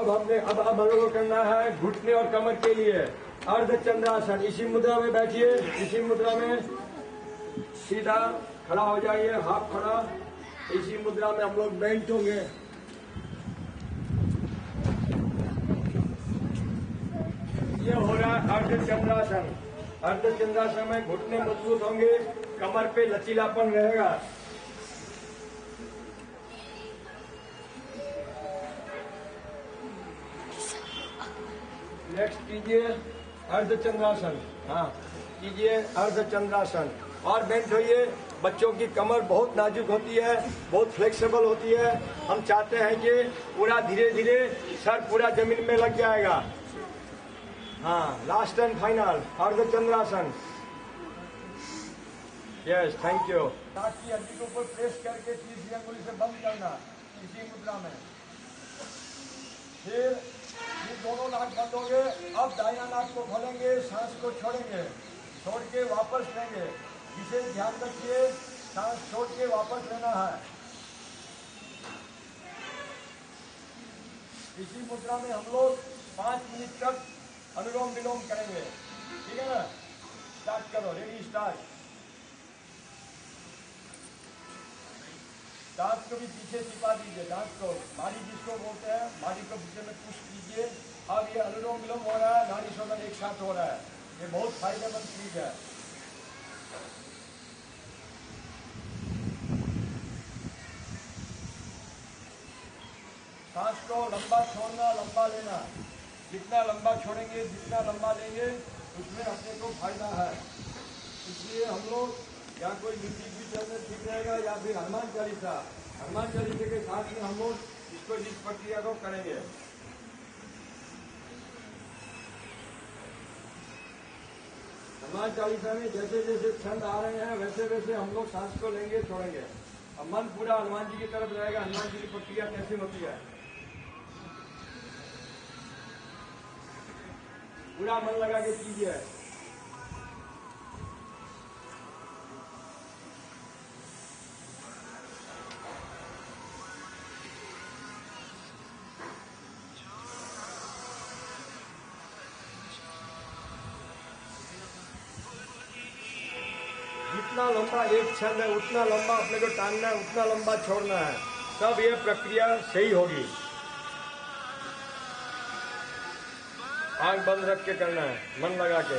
अब हम लोगों को करना है घुटने और कमर के लिए अर्धचंद्रासन। इसी मुद्रा में बैठिए, इसी मुद्रा में सीधा खड़ा हो जाइए, हाथ खड़ा। इसी मुद्रा में हम लोग बेंट होंगे। ये हो रहा है अर्धचंद्रासन। अर्धचंद्रासन में घुटने मजबूत होंगे, कमर पे लचीलापन रहेगा। नेक्स्ट कीजिए अर्धचंद्रासन। हाँ, कीजिए अर्धचंद्रासन और बेंट होइए। बच्चों की कमर बहुत नाजुक होती है, बहुत फ्लेक्सिबल होती है। हम चाहते हैं कि पूरा धीरे धीरे सर पूरा जमीन में लग जाएगा। हाँ, लास्ट एंड फाइनल अर्धचंद्रासन। Yes, thank you. नाक की हड्डी के ऊपर प्रेस करके तीसरी अंगुली से बंद करना इसी मुद्रा में। फिर ये दोनों नाक बंद हो गए। अब दाहिना नाक को खोलेंगे, सांस को छोड़ेंगे, छोड़ के वापस लेंगे। विशेष ध्यान रखिए, सांस छोड़ के वापस लेना है। इसी मुद्रा में हम लोग 5 मिनट तक अनुलोम विलोम करेंगे। ठीक है ना? स्टार्ट करो, रेडी, स्टार्ट। दांत को भी पीछे छिपा दीजिए, दांत को माड़ी जिसको बोलते हैं, माड़ी को पीछे में पुश कीजिए। अब ये अनुलोम विलोम हो रहा है, नाड़ी शोधन एक साथ हो रहा है। ये बहुत फायदेमंद चीज है। सांस को लंबा छोड़ना, लंबा लेना। जितना लंबा छोड़ेंगे, जितना लंबा लेंगे, उसमें अपने को फायदा है। इसलिए हम लोग या कोई म्यूजिक भी चलने ठीक रहेगा या फिर हनुमान चालीसा। हनुमान चालीसा के साथ में हम लोग इस प्रक्रिया को करेंगे। हनुमान चालीसा में जैसे जैसे छंद आ रहे हैं वैसे वैसे हम लोग सांस को लेंगे, छोड़ेंगे। अब मन पूरा हनुमान जी की तरफ रहेगा। हनुमान जी की प्रक्रिया कैसे होती है, पूरा मन लगा के कीजिए। जितना लंबा एक छंद है उतना लंबा अपने को टांगना है, उतना लंबा छोड़ना है। तब ये प्रक्रिया सही होगी। आंख बंद रख के करना है, मन लगा के।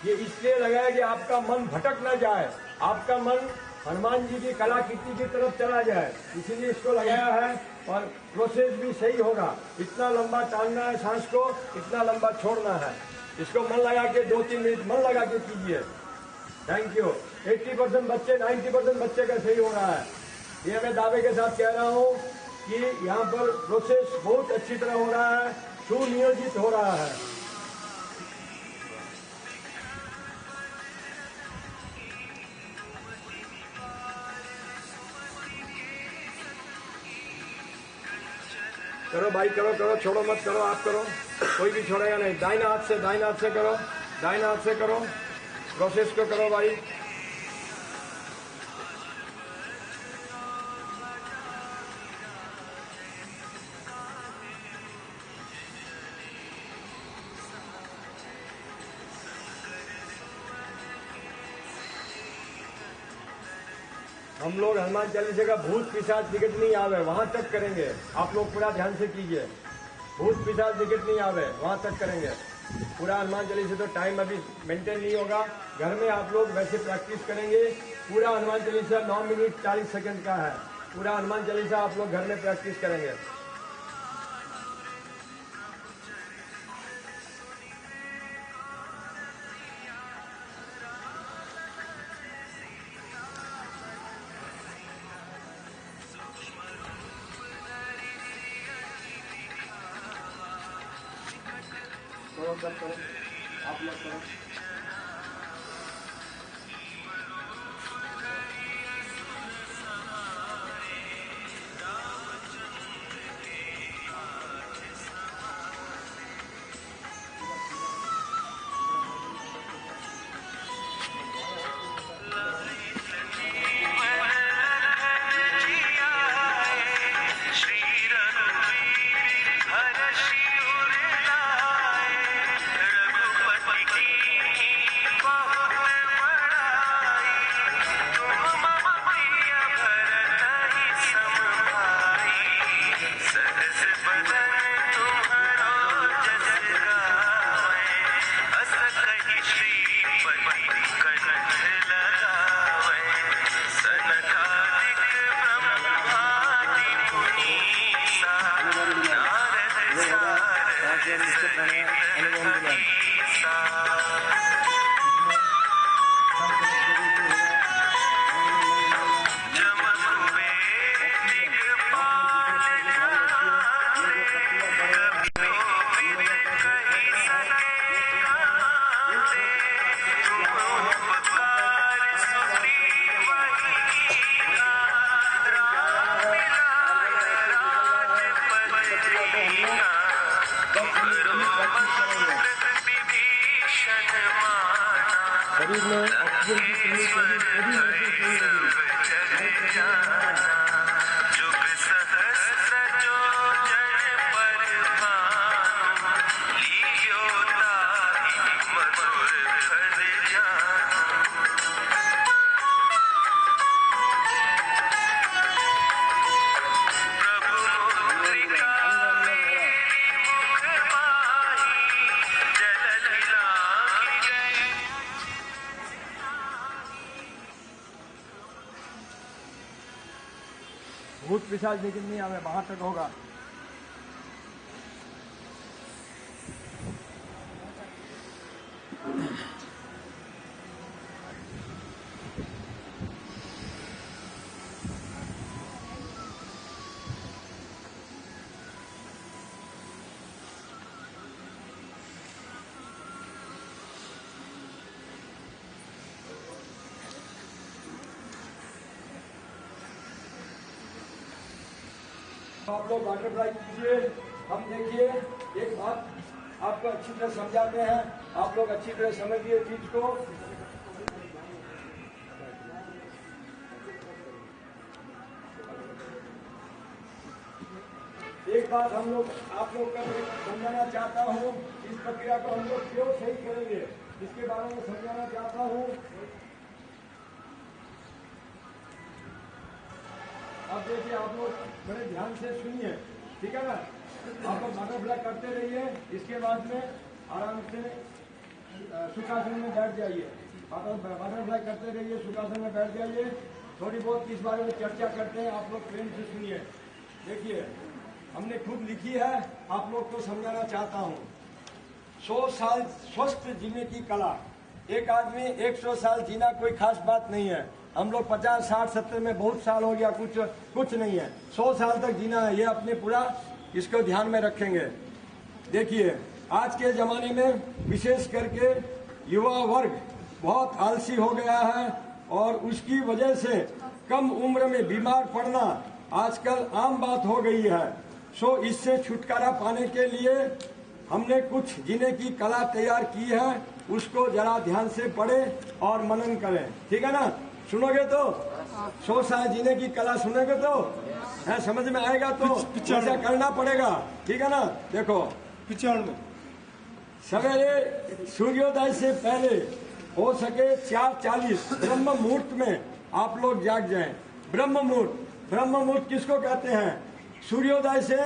ये इसलिए लगाया कि आपका मन भटक ना जाए, आपका मन हनुमान जी की कलाकृति की तरफ चला जाए, इसीलिए इसको लगाया है। और प्रोसेस भी सही होगा। इतना लंबा टांगना है सांस को, इतना लंबा छोड़ना है। इसको मन लगा के 2-3 मिनट मन लगा के कीजिए। Thank you. 80% बच्चे, 90% बच्चे का सही हो रहा है। ये मैं दावे के साथ कह रहा हूँ कि यहाँ पर प्रोसेस बहुत अच्छी तरह हो रहा है, सुनियोजित हो रहा है। करो भाई, करो करो, छोड़ो मत, करो, आप करो, कोई भी छोड़ेगा नहीं। दाहिना हाथ से, दाहिना हाथ से करो, दाहिना हाथ से करो, प्रोसेस को करो भाई। हम लोग हनुमान चालीसा का भूत पिशाच निकट नहीं आवे वहां तक करेंगे। आप लोग पूरा ध्यान से कीजिए। भूत पिशाच निकट नहीं आवे वहां तक करेंगे पूरा हनुमान चालीसा। तो टाइम अभी मेंटेन नहीं होगा, घर में आप लोग वैसे प्रैक्टिस करेंगे। पूरा हनुमान चालीसा 9 मिनट 40 सेकंड का है। पूरा हनुमान चालीसा आप लोग घर में प्रैक्टिस करेंगे। करो, सब करो, आप लोग करो। शरीर में ऑक्सीजन की कमी कभी महसूस नहीं भूत पिशाच लेकिन नहीं हमें वहां तक होगा। आप लोग बटरफ्लाई कीजिए। हम देखिए एक बात आपको अच्छी तरह समझाते हैं, आप लोग अच्छी तरह समझिए चीज को। एक बात हम लोग आप लोग का समझाना चाहता हूँ, इस प्रक्रिया को हम लोग क्यों सही करेंगे इसके बारे में समझाना चाहता हूँ। अब देखिए आप लोग बड़े ध्यान से सुनिए, ठीक है ना। आप लोग बटरफ्लाई करते रहिए, इसके बाद में आराम से सुखासन में बैठ जाइए। बटरफ्लाई करते रहिए, सुखासन में बैठ जाइए। थोड़ी बहुत इस बारे में चर्चा करते हैं, आप लोग प्रेम से सुनिए। देखिए हमने खुद लिखी है, आप लोग को समझाना चाहता हूँ। 100 साल स्वस्थ जीने की कला। एक आदमी 100 साल जीना कोई खास बात नहीं है। हम लोग 50, 60, 70 में बहुत साल हो गया, कुछ नहीं है। 100 साल तक जीना है, ये अपने पूरा इसको ध्यान में रखेंगे। देखिए आज के जमाने में विशेष करके युवा वर्ग बहुत आलसी हो गया है और उसकी वजह से कम उम्र में बीमार पड़ना आजकल आम बात हो गई है। सो इससे छुटकारा पाने के लिए हमने कुछ जीने की कला तैयार की है, उसको जरा ध्यान से पढ़े और मनन करें, ठीक है ना। सुनोगे तो 100 साल जीने की कला सुनोगे तो है, समझ में आएगा तो ऐसा करना पड़ेगा, ठीक है ना। देखो सवेरे सूर्योदय से पहले हो सके 4:40 ब्रह्म मुहूर्त में आप लोग जाग जाएं। ब्रह्म मुहूर्त किसको कहते हैं? सूर्योदय से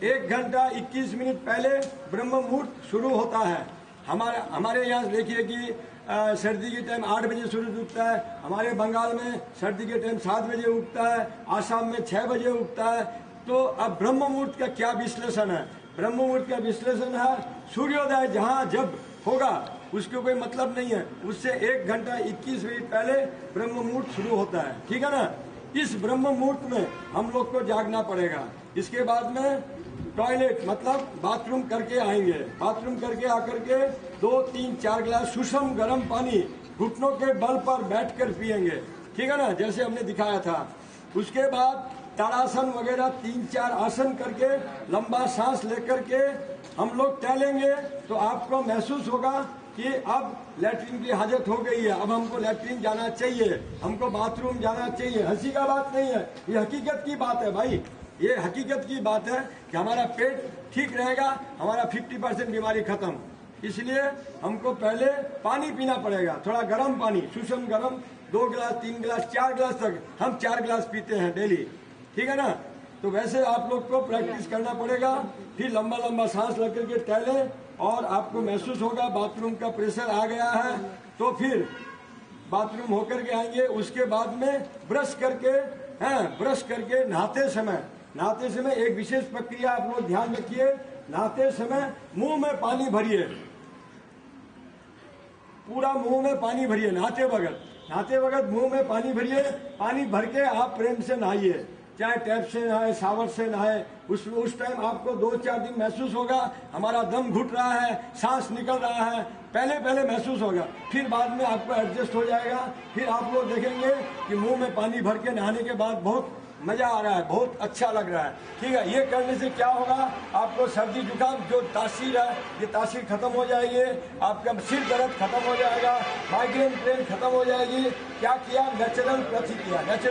1 घंटा 21 मिनट पहले ब्रह्म मुहूर्त शुरू होता है। हमारे यहाँ देखिए कि सर्दी के टाइम 8 बजे सूरज उगता है। हमारे बंगाल में सर्दी के टाइम 7 बजे उगता है, आसाम में 6 बजे उगता है। तो अब ब्रह्म मुहूर्त का क्या विश्लेषण है? ब्रह्म मुहूर्त का विश्लेषण है सूर्योदय जहाँ जब होगा उसको कोई मतलब नहीं है, उससे 1 घंटा 21 मिनट पहले ब्रह्म मुहूर्त शुरू होता है, ठीक है ना। इस ब्रह्म मुहूर्त में हम लोग को जागना पड़ेगा। इसके बाद में टॉयलेट मतलब बाथरूम करके आएंगे। बाथरूम करके आकर के 2, 3, 4 गिलास सुषम गर्म पानी घुटनों के बल पर बैठकर पिएंगे, ठीक है ना, जैसे हमने दिखाया था। उसके बाद ताड़ासन वगैरह 3-4 आसन करके लंबा सांस लेकर के हम लोग टहलेंगे तो आपको महसूस होगा कि अब लैट्रिन की हाजत हो गई है, अब हमको लैट्रिन जाना चाहिए, हमको बाथरूम जाना चाहिए। हंसी का बात नहीं है, ये हकीकत की बात है भाई। ये हकीकत की बात है कि हमारा पेट ठीक रहेगा, हमारा 50% बीमारी खत्म। इसलिए हमको पहले पानी पीना पड़ेगा, थोड़ा गर्म पानी, सुषम गर्म, 2 गिलास 3 गिलास 4 गिलास तक हम 4 गिलास पीते हैं डेली, ठीक है ना। तो वैसे आप लोग को प्रैक्टिस करना पड़ेगा। फिर लंबा लंबा सांस लेकर के टहलें और आपको महसूस होगा बाथरूम का प्रेशर आ गया है, तो फिर बाथरूम होकर के आएंगे। उसके बाद में ब्रश करके नहाते समय एक विशेष प्रक्रिया आप लोग ध्यान रखिए। नहाते समय मुंह में पानी भरिए, पूरा मुंह में पानी भरिए। नहाते वक्त मुंह में पानी भरिए। पानी भर के आप प्रेम से नहाइए, चाहे टैप से नहाए, शावर से नहाए। उस टाइम आपको 2-4 दिन महसूस होगा हमारा दम घुट रहा है, सांस निकल रहा है, पहले महसूस होगा, फिर बाद में आपको एडजस्ट हो जाएगा। फिर आप लोग देखेंगे कि मुंह में पानी भर के नहाने के बाद बहुत मजा आ रहा है, बहुत अच्छा लग रहा है। ठीक है, ये करने से क्या होगा, आपको सर्दी जुकाम जो तासीर है ये तासीर खत्म हो जाएगी, आपका सिर दर्द खत्म हो जाएगा, माइग्रेन पेन खत्म हो जाएगी। क्या किया, नेचुरल प्रति किया, नेचुरल